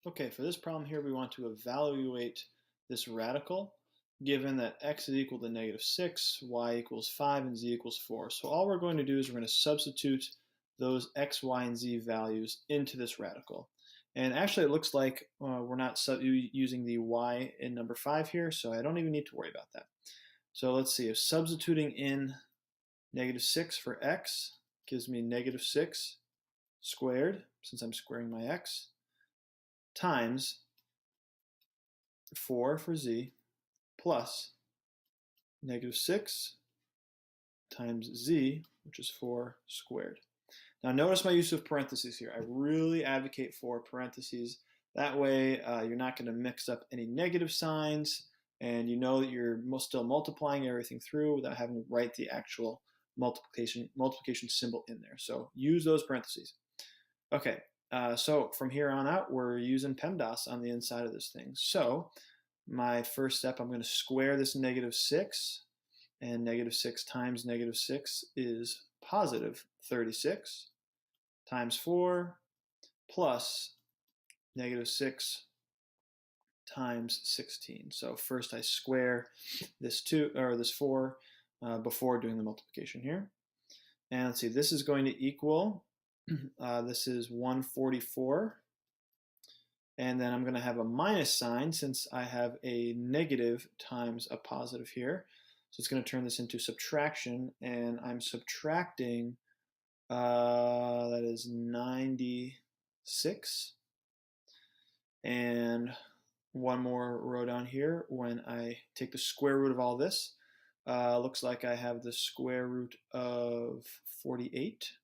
Okay, for this problem here, we want to evaluate this radical given that x is equal to -6, y equals 5, and z equals 4. So all we're going to do is we're going to substitute those x, y, and z values into this radical. And actually, it looks like we're not using the y in number 5 here, so I don't even need to worry about that. So let's see, if substituting in -6 for x gives me -6 squared, since I'm squaring my x, times 4 for z plus -6 times z, which is 4 squared. Now notice my use of parentheses here. I really advocate for parentheses. That way you're not going to mix up any negative signs, and you know that you're still multiplying everything through without having to write the actual multiplication symbol in there. So use those parentheses. Okay, so from here on out, we're using PEMDAS on the inside of this thing. So my first step, I'm going to square this -6, and -6 times -6 is positive 36 times 4 plus -6 times 16. So first I square this 4 before doing the multiplication here. And let's see, this is going to equal, this is 144. And then I'm going to have a minus sign since I have a negative times a positive here. So it's going to turn this into subtraction, and I'm subtracting, that is 96. And one more row down here, when I take the square root of all this, looks like I have the square root of 48.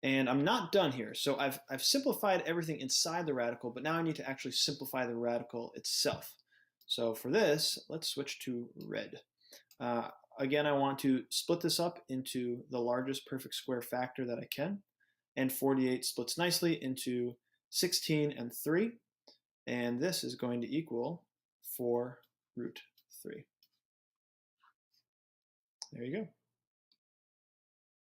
And I'm not done here. So I've simplified everything inside the radical, but now I need to actually simplify the radical itself. So for this, let's switch to red. Again, I want to split this up into the largest perfect square factor that I can. And 48 splits nicely into 16 and 3. And this is going to equal 4 root 3. There you go.